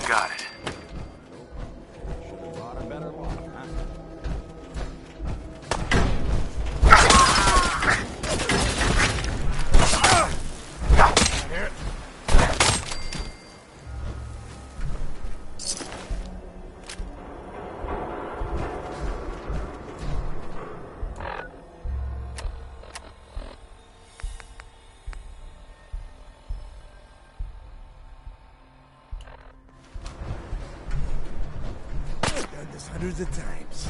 Got it. Should have brought a better lock, huh? Hundreds of times.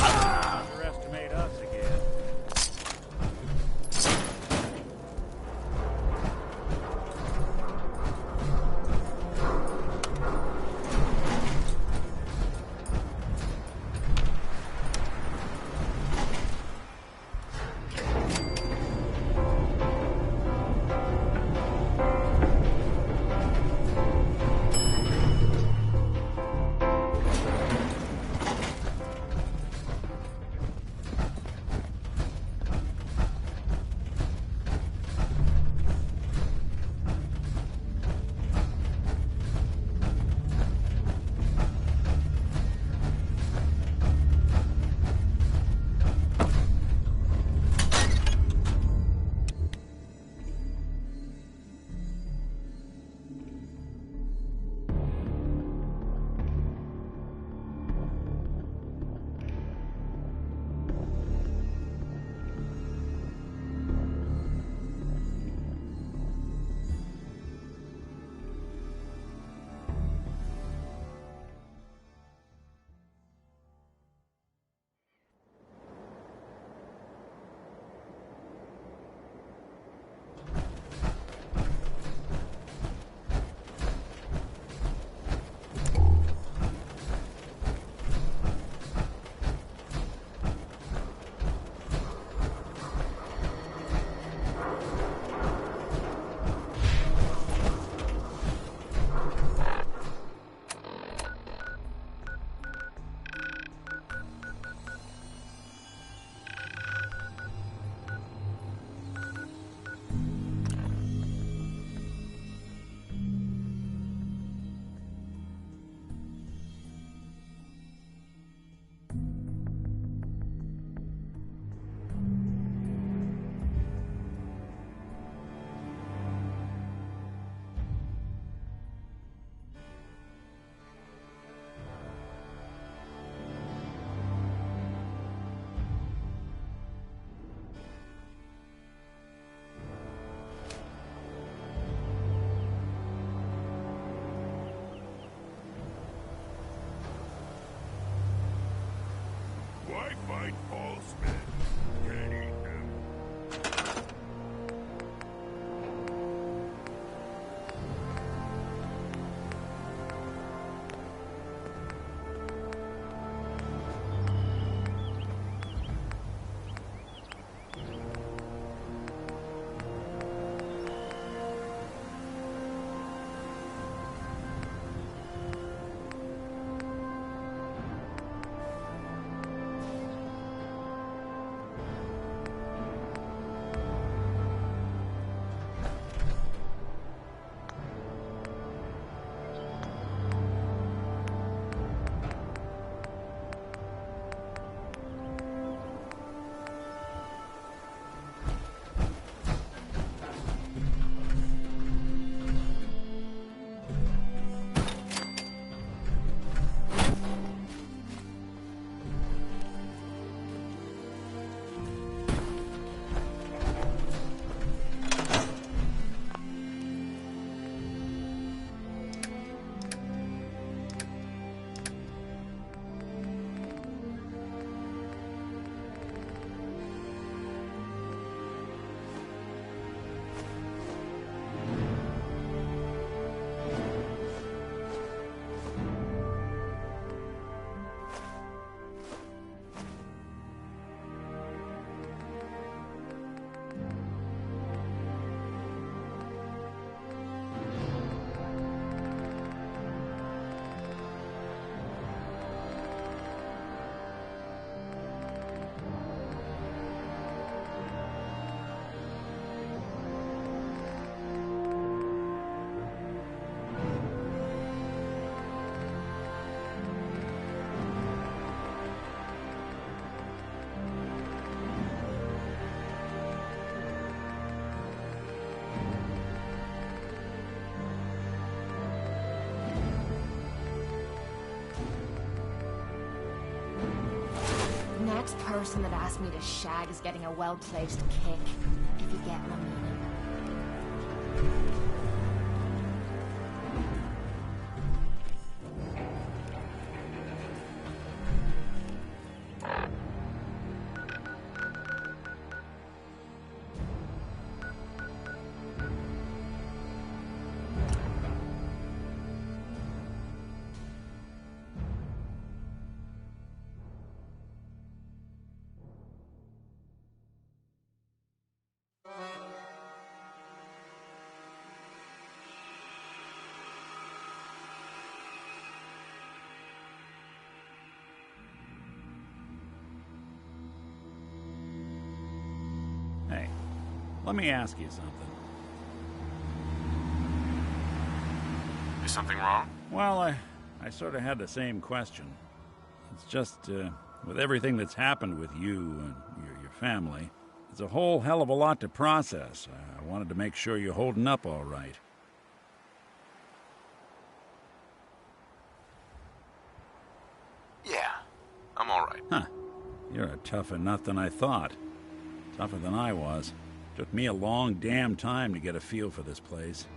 Underestimate us again. person that asked me to shag is getting a well-placed kick, if you get my meaning. Hey, let me ask you something. Is something wrong? Well, I sort of had the same question. It's just, with everything that's happened with you and your family, it's a whole hell of a lot to process. I wanted to make sure you're holding up all right. Yeah, I'm all right. Huh. You're a tougher nut than I thought. Tougher than I was. Took me a long damn time to get a feel for this place.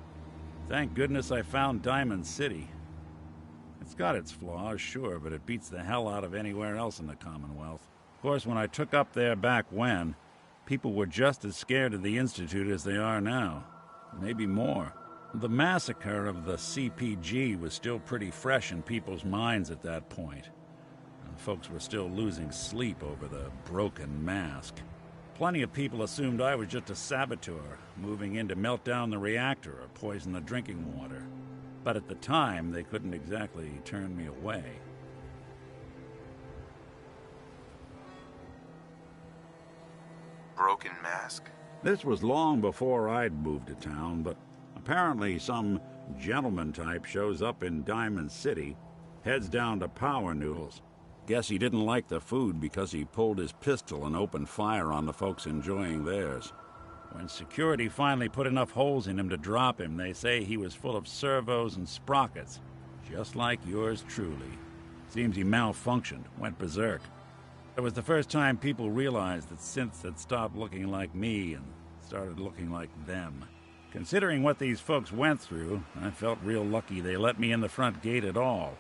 Thank goodness I found Diamond City. It's got its flaws, sure, but it beats the hell out of anywhere else in the Commonwealth. Of course, when I took up there back when, people were just as scared of the Institute as they are now. Maybe more. The massacre of the CPG was still pretty fresh in people's minds at that point. And folks were still losing sleep over the broken mask. Plenty of people assumed I was just a saboteur, moving in to melt down the reactor or poison the drinking water. But at the time, they couldn't exactly turn me away. Broken mask? This was long before I'd moved to town, but apparently some gentleman type shows up in Diamond City, heads down to Power Noodles. Guess he didn't like the food because he pulled his pistol and opened fire on the folks enjoying theirs. When security finally put enough holes in him to drop him, they say he was full of servos and sprockets, just like yours truly. Seems he malfunctioned, went berserk. It was the first time people realized that synths had stopped looking like me and started looking like them. Considering what these folks went through, I felt real lucky they let me in the front gate at all.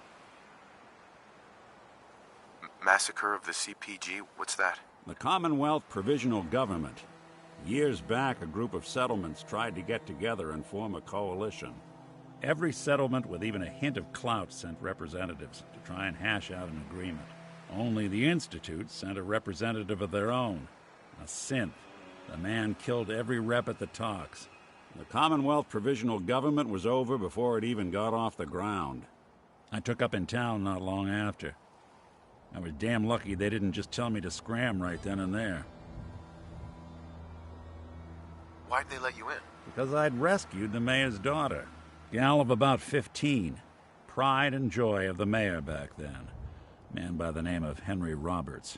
Massacre of the CPG? What's that? The Commonwealth Provisional Government. Years back, a group of settlements tried to get together and form a coalition. Every settlement with even a hint of clout sent representatives to try and hash out an agreement. Only the Institute sent a representative of their own, a synth. The man killed every rep at the talks. The Commonwealth Provisional Government was over before it even got off the ground. I took up in town not long after. I was damn lucky they didn't just tell me to scram right then and there. Why'd they let you in? Because I'd rescued the mayor's daughter. Gal of about 15. Pride and joy of the mayor back then. Man by the name of Henry Roberts.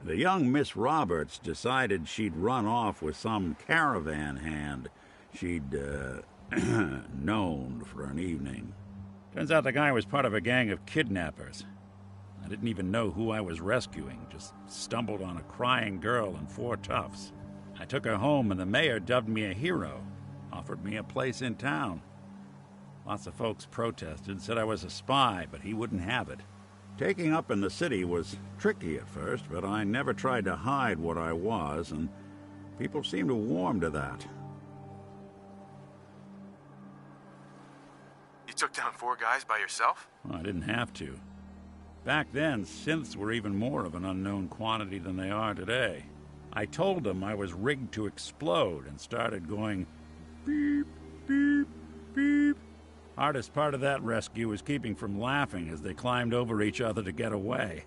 The young Miss Roberts decided she'd run off with some caravan hand she'd, known for an evening. Turns out the guy was part of a gang of kidnappers. I didn't even know who I was rescuing, just stumbled on a crying girl and 4 toughs. I took her home and the mayor dubbed me a hero, offered me a place in town. Lots of folks protested, said I was a spy, but he wouldn't have it. Taking up in the city was tricky at first, but I never tried to hide what I was, and people seemed to warm to that. You took down 4 guys by yourself? Well, I didn't have to. Back then, synths were even more of an unknown quantity than they are today. I told them I was rigged to explode and started going beep, beep, beep. Hardest part of that rescue was keeping from laughing as they climbed over each other to get away.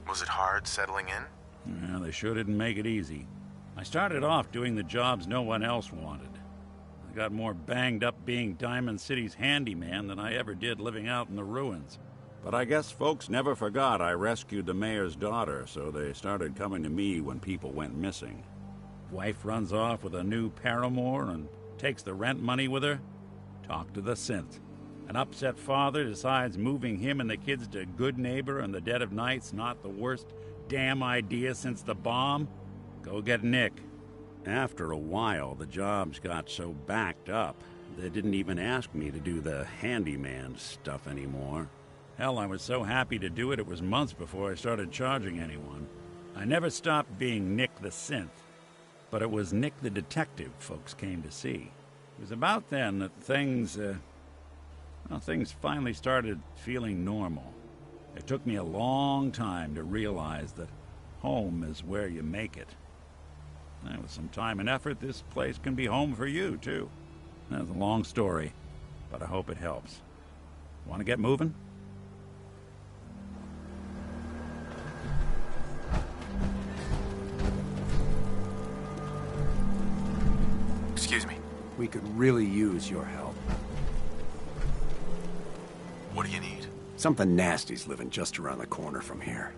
Was it hard settling in? Yeah, they sure didn't make it easy. I started off doing the jobs no one else wanted. I got more banged up being Diamond City's handyman than I ever did living out in the ruins. But I guess folks never forgot I rescued the mayor's daughter, so they started coming to me when people went missing. Wife runs off with a new paramour and takes the rent money with her? Talk to the synth. An upset father decides moving him and the kids to Good Neighbor in the dead of night's not the worst damn idea since the bomb? Go get Nick. After a while, the jobs got so backed up, they didn't even ask me to do the handyman stuff anymore. Hell, I was so happy to do it, it was months before I started charging anyone. I never stopped being Nick the Synth, but it was Nick the Detective folks came to see. It was about then that things finally started feeling normal. It took me a long time to realize that home is where you make it. And with some time and effort, this place can be home for you, too. That's a long story, but I hope it helps. Want to get moving? Excuse me. We could really use your help. What do you need? Something nasty's living just around the corner from here.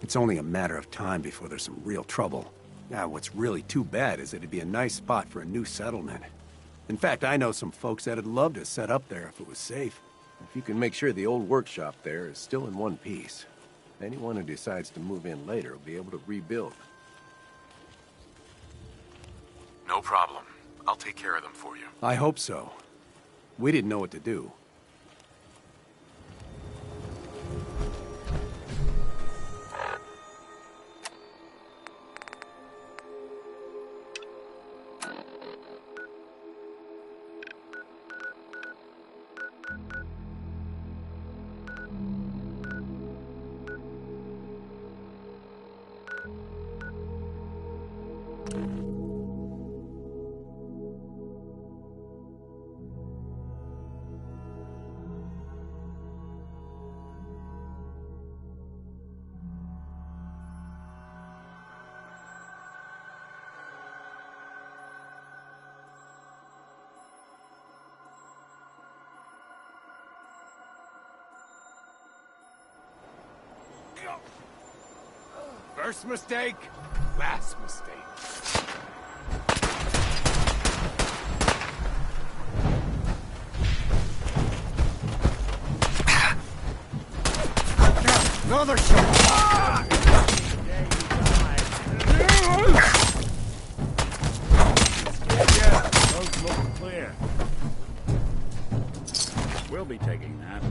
It's only a matter of time before there's some real trouble. Now, what's really too bad is that it'd be a nice spot for a new settlement. In fact, I know some folks that'd love to set up there if it was safe. If you can make sure the old workshop there is still in one piece, anyone who decides to move in later will be able to rebuild. No problem. I'll take care of them for you. I hope so. We didn't know what to do. First mistake, last mistake. Another shot! Yeah, road's looking clear. We'll be taking that.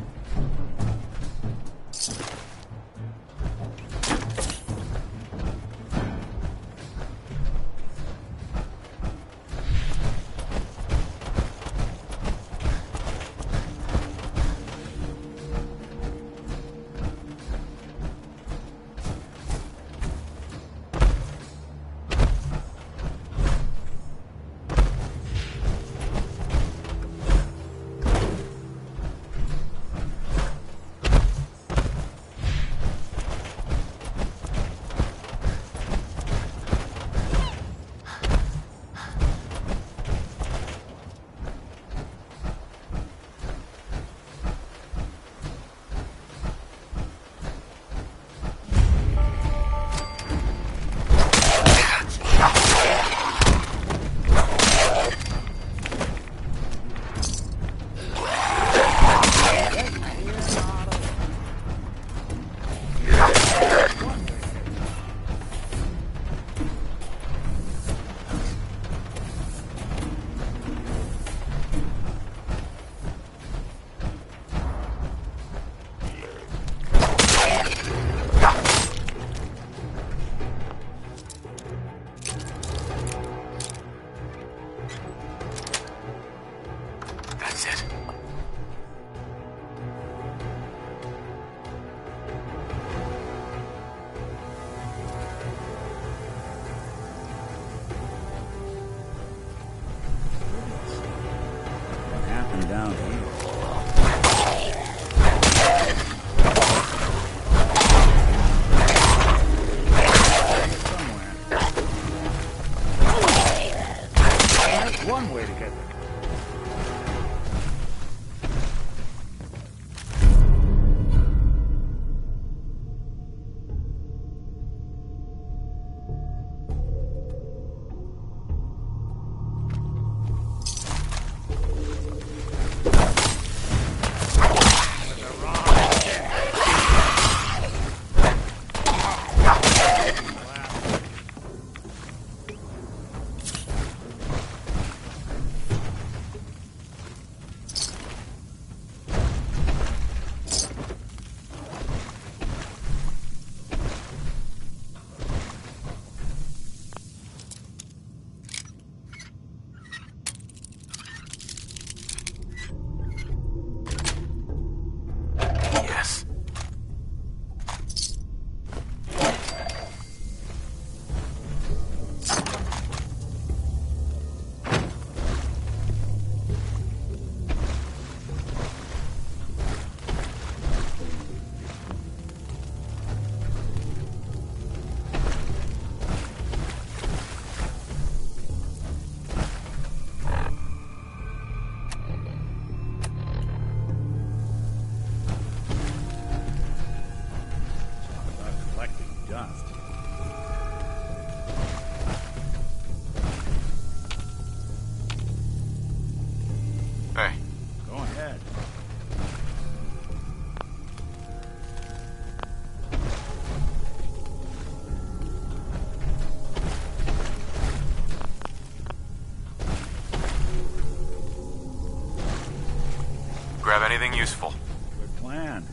grab anything useful. Good plan.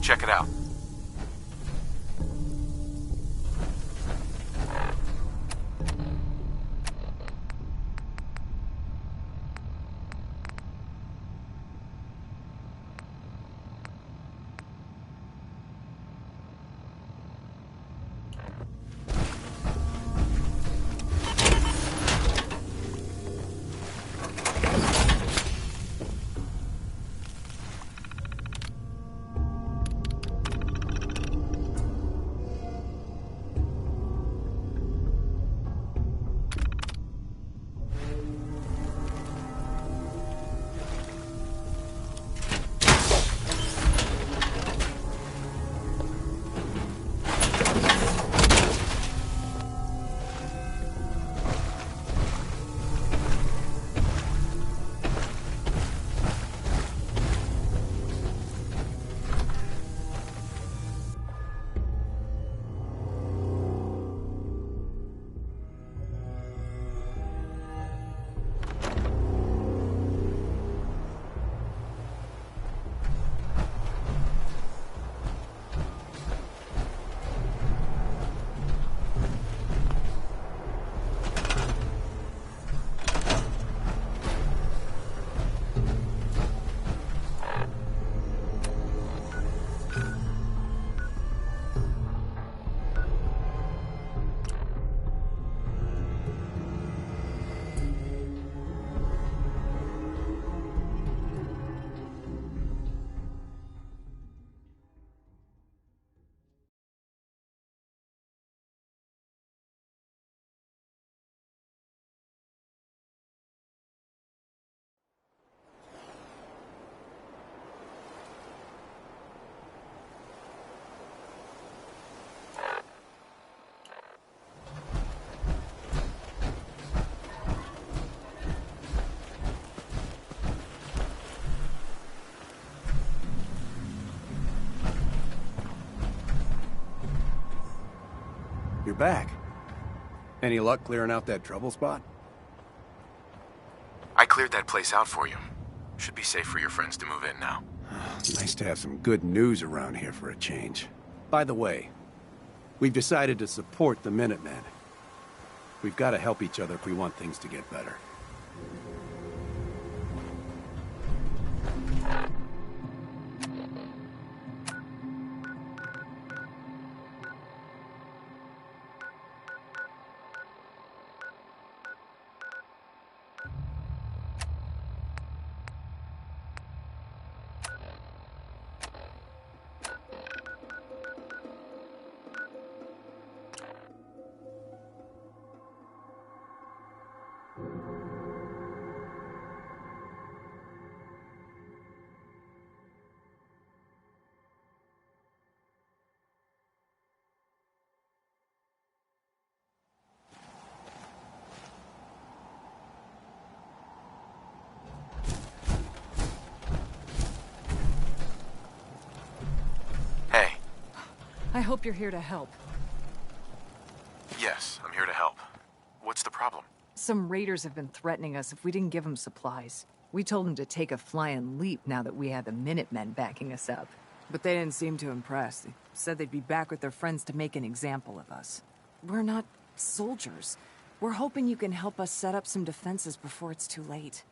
Check it out. You're back. Any luck clearing out that trouble spot? I cleared that place out for you. Should be safe for your friends to move in now. Nice to have some good news around here for a change. By the way, we've decided to support the Minutemen. We've got to help each other if we want things to get better. Hey. I hope you're here to help. Yes, I'm here to help. What's the problem? Some raiders have been threatening us if we didn't give them supplies. We told them to take a flying leap now that we had the Minutemen backing us up. But they didn't seem too impressed. They said they'd be back with their friends to make an example of us. We're not soldiers. We're hoping you can help us set up some defenses before it's too late.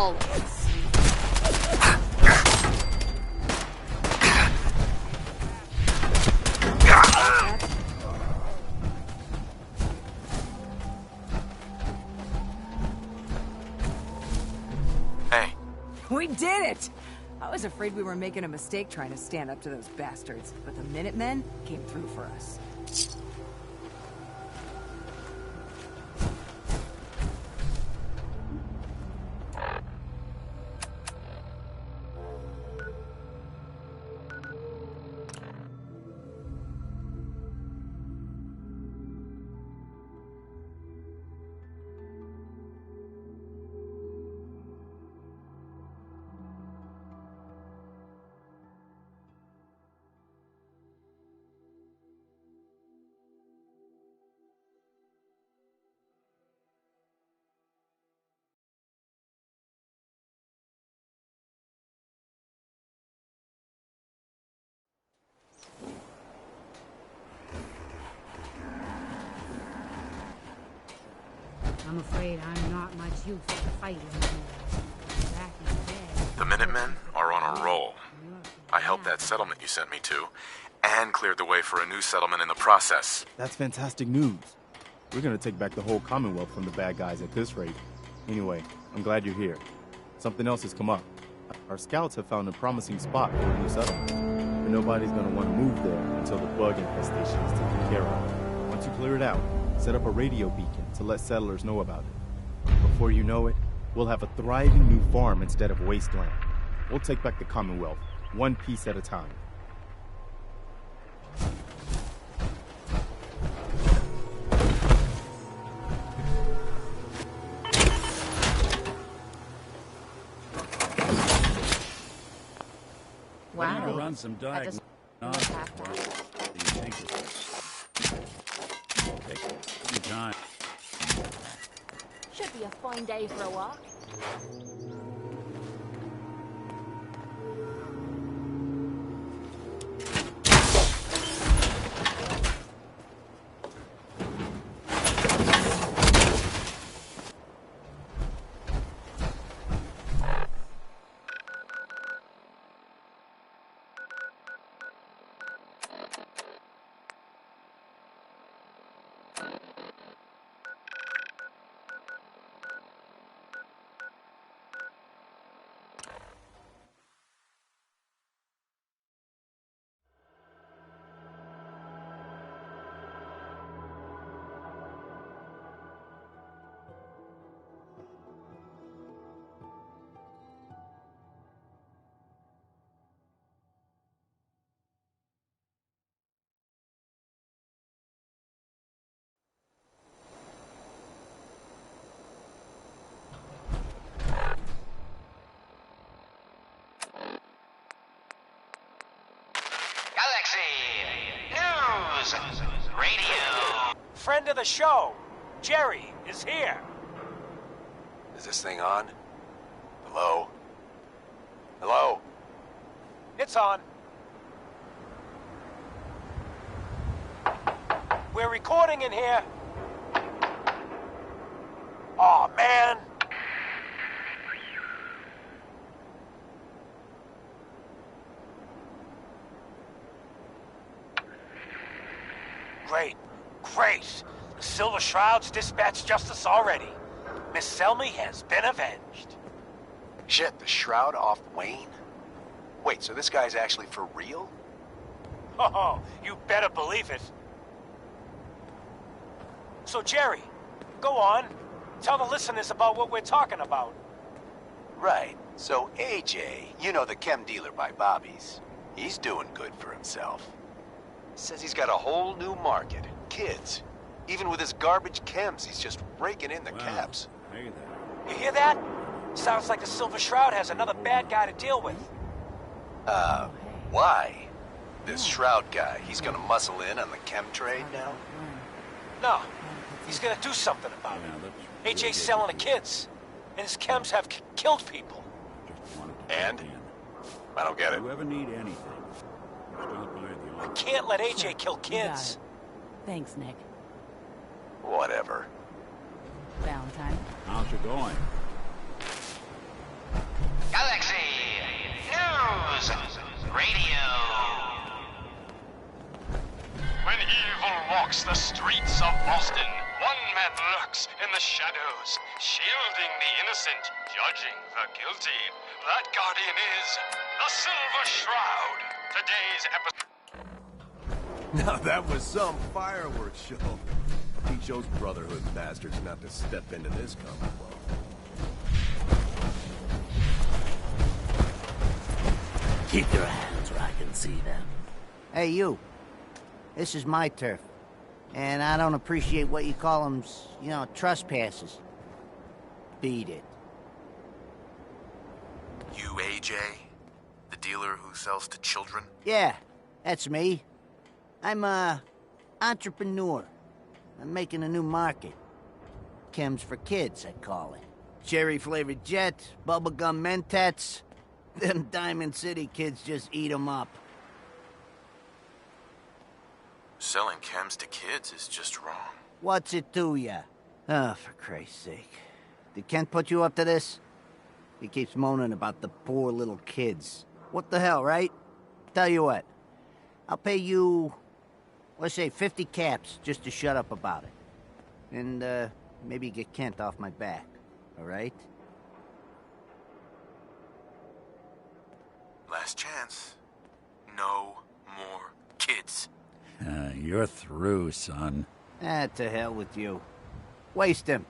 Always. Hey, We did it! I was afraid we were making a mistake trying to stand up to those bastards, but the Minutemen came through for us. I'm afraid I'm not much use at the fight anymore. Back in the day. the Minutemen are on a roll. I helped that settlement you sent me to, and cleared the way for a new settlement in the process. That's fantastic news. We're gonna take back the whole Commonwealth from the bad guys at this rate. Anyway, I'm glad you're here. Something else has come up. Our scouts have found a promising spot for a new settlement, but nobody's gonna want to move there until the bug infestation is taken care of. Once you clear it out, set up a radio beacon to let settlers know about it. Before you know it, we'll have a thriving new farm instead of wasteland. We'll take back the Commonwealth, one piece at a time. I'm gonna Wow. run some That doesn't diagnostics. look half bad. What do you think of this? Take your time. Should be a fine day for a walk. Galaxy News Radio. Friend of the show, Jerry, is here. Is this thing on? Hello? Hello? It's on. We're recording in here. Aw, man. Great, great. The Silver Shroud's dispatched justice already. Miss Selmy has been avenged. Shit, the shroud off Wayne? Wait, so this guy's actually for real? Oh, you better believe it. So, Jerry, go on. Tell the listeners about what we're talking about. Right. So AJ, you know, the chem dealer by Bobby's, he's doing good for himself. Says he's got a whole new market. Kids. Even with his garbage chems, he's just raking in the Wow. caps. I hear that. You hear that? Sounds like the Silver Shroud has another bad guy to deal with. Why? This Shroud guy, he's gonna muscle in on the chem trade now? No, he's gonna do something about Yeah, it. that's AJ's selling the kids, and his chems have killed people. Just wanted to And? check in. I don't get If it. you ever need anything, stop by the office. Can't let AJ kill kids. Thanks, Nick. Whatever. Valentine. How's it going? Galaxy News Radio. When evil walks the streets of Boston, one man lurks in the shadows, shielding the innocent, judging the guilty. That guardian is the Silver Shroud. Today's episode. Now that was some fireworks show. Teach those Brotherhood bastards not to step into this Commonwealth. Keep your hands where I can see them. Hey, you. This is my turf. And I don't appreciate what you call them, trespassers. Beat it. You AJ? The dealer who sells to children? Yeah, that's me. I'm a entrepreneur. I'm making a new market. Chems for kids, I call it. Cherry-flavored Jet, bubblegum Mentats. Them Diamond City kids just eat 'em up. Selling chems to kids is just wrong. What's it to ya? Oh, for Christ's sake. Did Kent put you up to this? He keeps moaning about the poor little kids. What the hell, right? Tell you what. I'll pay you, let's say 50 caps just to shut up about it. And, maybe get Kent off my back. All right? Last chance. No more kids. You're through, son. To hell with you. Waste him.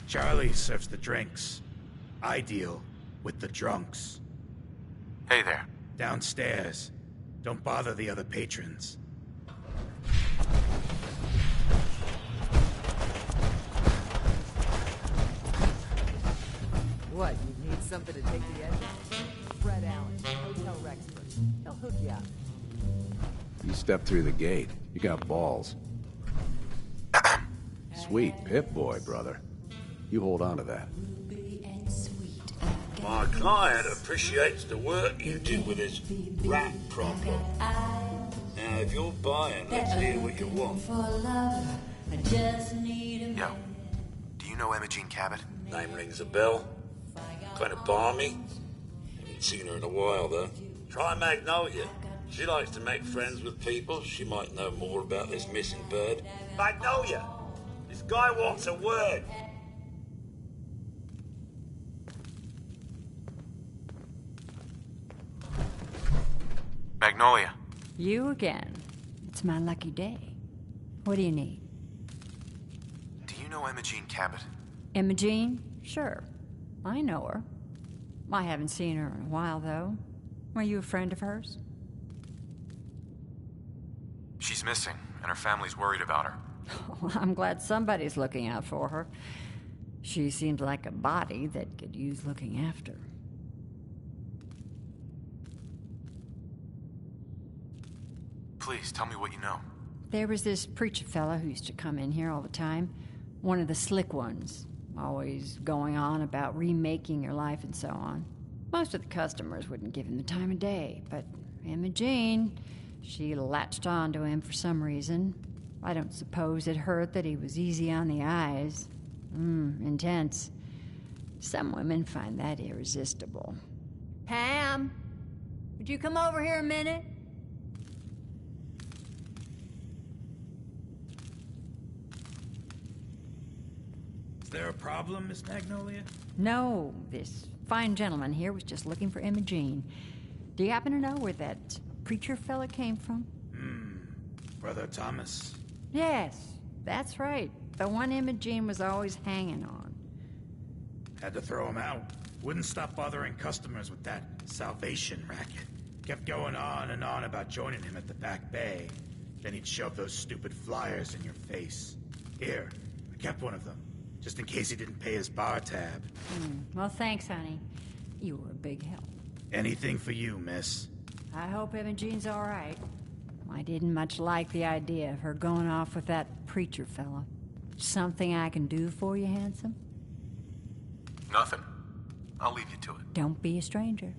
Charlie serves the drinks. I deal with the drunks. Hey there. Downstairs. Don't bother the other patrons. What, you need something to take the edge off? Fred Allen, Hotel Rexford. He'll hook you up. You step through the gate. You got balls. Sweet Pip-Boy, brother. You hold on to that. My client appreciates the work you did with his rat problem. Now, if you're buying, let's hear what you want. Yo, do you know Imogene Cabot? Name rings a bell. Kind of balmy. Haven't seen her in a while, though. Try Magnolia. She likes to make friends with people. She might know more about this missing bird. Magnolia! This guy wants a word. Magnolia. You again. It's my lucky day. What do you need? Do you know Imogene Cabot? Imogene? Sure. I know her. I haven't seen her in a while, though. Were you a friend of hers? She's missing, and her family's worried about her. Well, I'm glad somebody's looking out for her. She seems like a body that could use looking after. Please, tell me what you know. There was this preacher fella who used to come in here all the time. One of the slick ones. Always going on about remaking your life and so on. Most of the customers wouldn't give him the time of day, but Imogene, she latched on to him for some reason. I don't suppose it hurt that he was easy on the eyes. Intense. Some women find that irresistible. Pam, would you come over here a minute? Is there a problem, Miss Magnolia? No, this fine gentleman here was just looking for Imogene. Do you happen to know where that preacher fella came from? Brother Thomas. Yes, that's right. The one Imogene was always hanging on. Had to throw him out. Wouldn't stop bothering customers with that salvation racket. Kept going on and on about joining him at the back bay. Then he'd shove those stupid flyers in your face. Here, I kept one of them, just in case he didn't pay his bar tab. Well, thanks, honey. You were a big help. Anything for you, miss. I hope Imogene's all right. I didn't much like the idea of her going off with that preacher fella. Something I can do for you, handsome? Nothing. I'll leave you to it. Don't be a stranger.